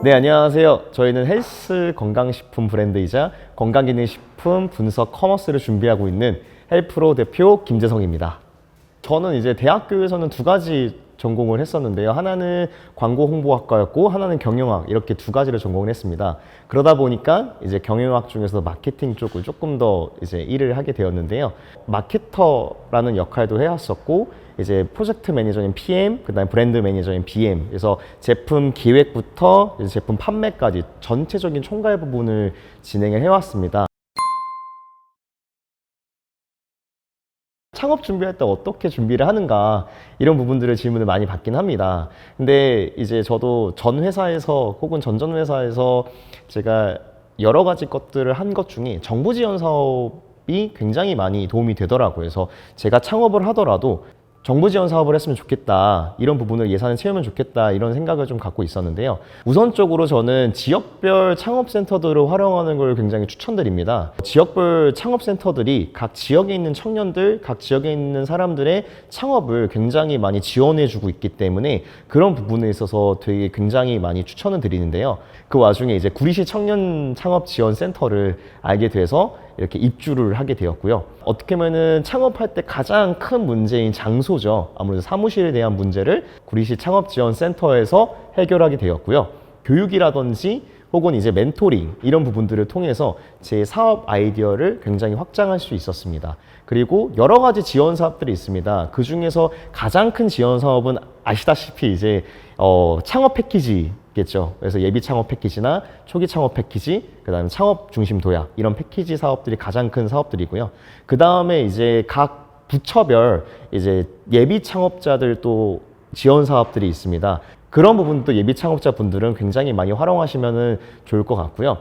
네, 안녕하세요. 저희는 헬스 건강식품 브랜드이자 건강기능식품 분석 커머스를 준비하고 있는 헬프로 대표 김재성입니다. 저는 이제 대학교에서는 두 가지 전공을 했었는데요. 하나는 광고 홍보학과였고 하나는 경영학, 이렇게 두 가지를 전공을 했습니다. 그러다 보니까 이제 경영학 중에서 마케팅 쪽을 조금 더 이제 일을 하게 되었는데요. 마케터라는 역할도 해왔었고, 이제 프로젝트 매니저인 PM, 그다음에 브랜드 매니저인 BM, 그래서 제품 기획부터 이제 제품 판매까지 전체적인 총괄 부분을 진행을 해왔습니다. 창업 준비할 때 어떻게 준비를 하는가, 이런 부분들을 질문을 많이 받긴 합니다. 근데 이제 저도 전 회사에서 혹은 전전 회사에서 제가 여러 가지 것들을 한 것 중에 정부 지원 사업이 굉장히 많이 도움이 되더라고요. 그래서 제가 창업을 하더라도 정부 지원 사업을 했으면 좋겠다, 이런 부분을 예산을 채우면 좋겠다, 이런 생각을 좀 갖고 있었는데요. 우선적으로 저는 지역별 창업센터들을 활용하는 걸 굉장히 추천드립니다. 지역별 창업센터들이 각 지역에 있는 청년들, 각 지역에 있는 사람들의 창업을 굉장히 많이 지원해주고 있기 때문에 그런 부분에 있어서 되게 굉장히 많이 추천을 드리는데요. 그 와중에 이제 구리시 청년 창업 지원 센터를 알게 돼서 이렇게 입주를 하게 되었고요. 어떻게 보면은 창업할 때 가장 큰 문제인 장소죠. 아무래도 사무실에 대한 문제를 구리시 창업지원센터에서 해결하게 되었고요. 교육이라든지 혹은 이제 멘토링, 이런 부분들을 통해서 제 사업 아이디어를 굉장히 확장할 수 있었습니다. 그리고 여러 가지 지원 사업들이 있습니다. 그 중에서 가장 큰 지원 사업은 아시다시피 이제 창업 패키지겠죠. 그래서 예비 창업 패키지나 초기 창업 패키지, 그다음에 창업 중심 도약, 이런 패키지 사업들이 가장 큰 사업들이고요. 그 다음에 이제 각 부처별 이제 예비 창업자들 또 지원 사업들이 있습니다. 그런 부분도 예비 창업자 분들은 굉장히 많이 활용하시면 좋을 것 같고요.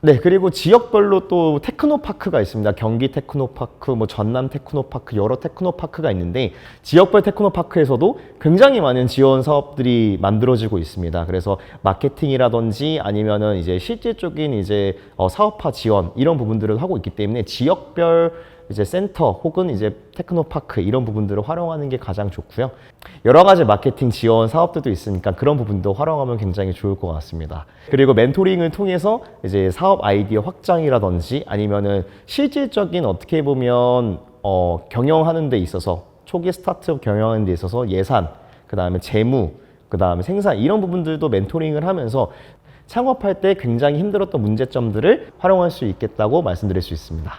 네, 그리고 지역별로 또 테크노파크가 있습니다. 경기 테크노파크, 뭐 전남 테크노파크, 여러 테크노파크가 있는데 지역별 테크노파크에서도 굉장히 많은 지원 사업들이 만들어지고 있습니다. 그래서 마케팅이라든지 아니면은 이제 실질적인 이제 사업화 지원, 이런 부분들을 하고 있기 때문에 지역별 이제 센터 혹은 이제 테크노파크, 이런 부분들을 활용하는 게 가장 좋고요. 여러 가지 마케팅 지원 사업들도 있으니까 그런 부분도 활용하면 굉장히 좋을 것 같습니다. 그리고 멘토링을 통해서 이제 사업 아이디어 확장이라든지 아니면은 실질적인 어떻게 보면 경영하는 데 있어서 초기 스타트업 경영하는 데 있어서 예산, 그 다음에 재무, 그 다음에 생산, 이런 부분들도 멘토링을 하면서 창업할 때 굉장히 힘들었던 문제점들을 활용할 수 있겠다고 말씀드릴 수 있습니다.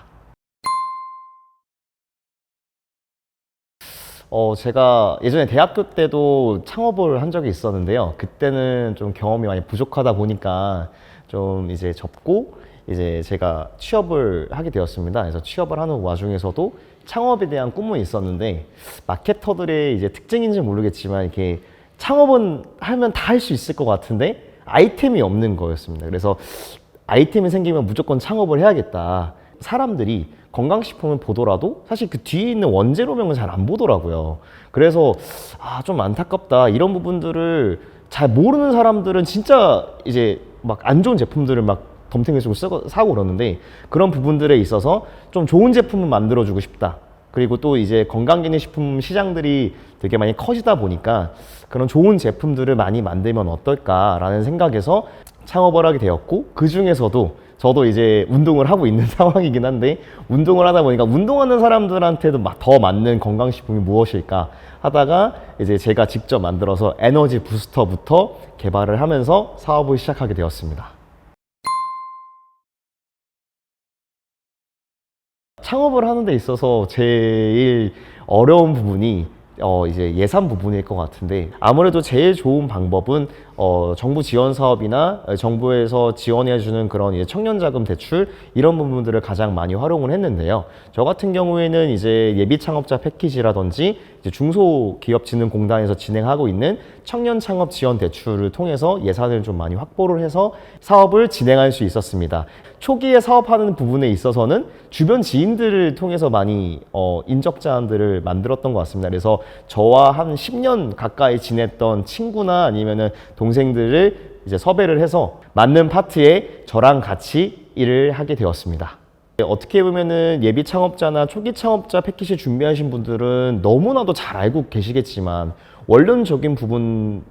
제가 예전에 대학교 때도 창업을 한 적이 있었는데요. 그때는 좀 경험이 많이 부족하다 보니까 좀 이제 접고 이제 제가 취업을 하게 되었습니다. 그래서 취업을 하는 와중에서도 창업에 대한 꿈은 있었는데, 마케터들의 이제 특징인지 모르겠지만 이렇게 창업은 하면 다 할 수 있을 것 같은데 아이템이 없는 거였습니다. 그래서 아이템이 생기면 무조건 창업을 해야겠다. 사람들이 건강식품을 보더라도 사실 그 뒤에 있는 원재료명은 잘 안 보더라고요. 그래서 좀 안타깝다. 이런 부분들을 잘 모르는 사람들은 진짜 이제 막 안 좋은 제품들을 막 덤탱이치고 사고 그러는데, 그런 부분들에 있어서 좀 좋은 제품을 만들어주고 싶다. 그리고 또 이제 건강기능식품 시장들이 되게 많이 커지다 보니까 그런 좋은 제품들을 많이 만들면 어떨까라는 생각에서 창업을 하게 되었고, 그 중에서도 저도 이제 운동을 하고 있는 상황이긴 한데, 운동을 하다 보니까 운동하는 사람들한테도 더 맞는 건강식품이 무엇일까 하다가 이제 제가 직접 만들어서 에너지 부스터부터 개발을 하면서 사업을 시작하게 되었습니다. 창업을 하는 데 있어서 제일 어려운 부분이 이제 예산 부분일 것 같은데, 아무래도 제일 좋은 방법은 정부 지원 사업이나 정부에서 지원해주는 그런 이제 청년자금 대출, 이런 부분들을 가장 많이 활용을 했는데요. 저 같은 경우에는 이제 예비 창업자 패키지라든지 이제 중소기업진흥공단에서 진행하고 있는 청년 창업 지원 대출을 통해서 예산을 좀 많이 확보를 해서 사업을 진행할 수 있었습니다. 초기에 사업하는 부분에 있어서는 주변 지인들을 통해서 많이 인적 자원들을 만들었던 것 같습니다. 그래서 저와 한 10년 가까이 지냈던 친구나 아니면은 동생들을 이제 섭외를 해서 맞는 파트에 저랑 같이 일을 하게 되었습니다. 어떻게 보면은 예비 창업자나 초기 창업자 패키지 준비하신 분들은 너무나도 잘 알고 계시겠지만, 원론적인 부분은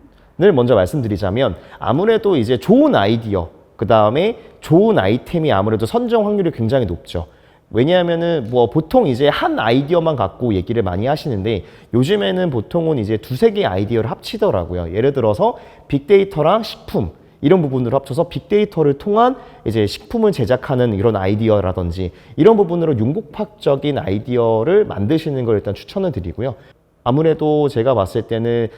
먼저 말씀드리자면 아무래도 이제 좋은 아이디어, 그 다음에 좋은 아이템이 아무래도 선정 확률이 굉장히 높죠. 왜냐하면은 뭐 보통 이제 한 아이디어만 갖고 얘기를 많이 하시는데 요즘에는 보통은 이제 두세 개의 아이디어를 합치더라고요. 예를 들어서 빅데이터랑 식품 이런 부분으로 합쳐서 빅데이터를 통한 이제 식품을 제작하는 이런 아이디어라든지 이런 부분으로 융복합적인 아이디어를 만드시는 걸 일단 추천을 드리고요. 아무래도 제가 봤을 때는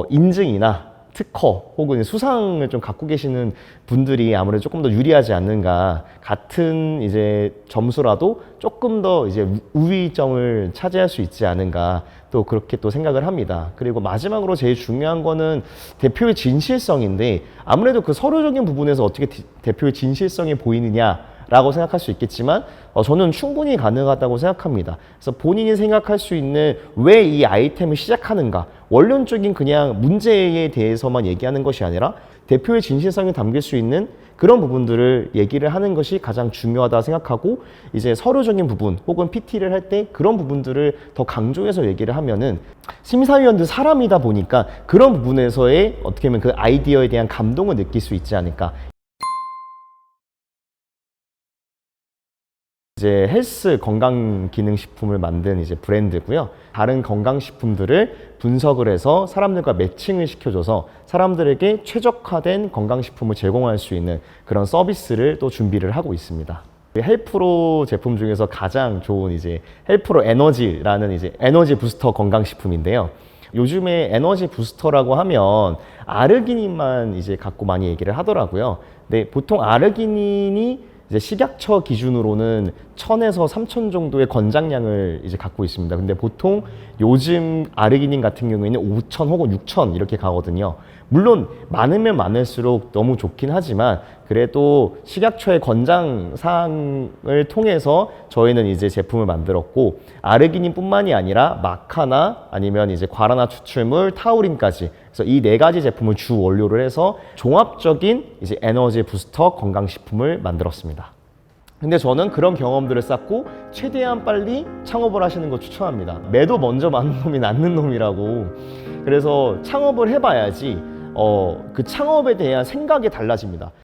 인증이나 특허 혹은 수상을 좀 갖고 계시는 분들이 아무래도 조금 더 유리하지 않는가. 같은 이제 점수라도 조금 더 이제 우위점을 차지할 수 있지 않은가. 또 그렇게 또 생각을 합니다. 그리고 마지막으로 제일 중요한 거는 대표의 진실성인데 아무래도 그 서류적인 부분에서 어떻게 대표의 진실성이 보이느냐 라고 생각할 수 있겠지만 저는 충분히 가능하다고 생각합니다. 그래서 본인이 생각할 수 있는 왜 이 아이템을 시작하는가, 원론적인 그냥 문제에 대해서만 얘기하는 것이 아니라 대표의 진실성이 담길 수 있는 그런 부분들을 얘기를 하는 것이 가장 중요하다 생각하고 이제 서류적인 부분 혹은 PT를 할 때 그런 부분들을 더 강조해서 얘기를 하면은 심사위원들 사람이다 보니까 그런 부분에서의 어떻게 보면 그 아이디어에 대한 감동을 느낄 수 있지 않을까. 이제 헬스 건강기능식품을 만든 이제 브랜드고요. 다른 건강식품들을 분석을 해서 사람들과 매칭을 시켜줘서 사람들에게 최적화된 건강식품을 제공할 수 있는 그런 서비스를 또 준비를 하고 있습니다. 헬프로 제품 중에서 가장 좋은 이제 헬프로 에너지라는 이제 에너지 부스터 건강식품인데요. 요즘에 에너지 부스터라고 하면 아르기닌만 이제 갖고 많이 얘기를 하더라고요. 근데 보통 아르기닌이 이제 식약처 기준으로는 1000에서 3000 정도의 권장량을 이제 갖고 있습니다. 근데 보통 요즘 아르기닌 같은 경우에는 5000 혹은 6000 이렇게 가거든요. 물론 많으면 많을수록 너무 좋긴 하지만 그래도 식약처의 권장 사항을 통해서 저희는 이제 제품을 만들었고 아르기닌뿐만이 아니라 마카나 아니면 이제 과라나 추출물, 타우린까지 그래서 이 네 가지 제품을 주 원료를 해서 종합적인 이제 에너지 부스터 건강식품을 만들었습니다. 근데 저는 그런 경험들을 쌓고 최대한 빨리 창업을 하시는 거 추천합니다. 매도 먼저 맞는 놈이 낫는 놈이라고. 그래서 창업을 해봐야지 그 창업에 대한 생각이 달라집니다.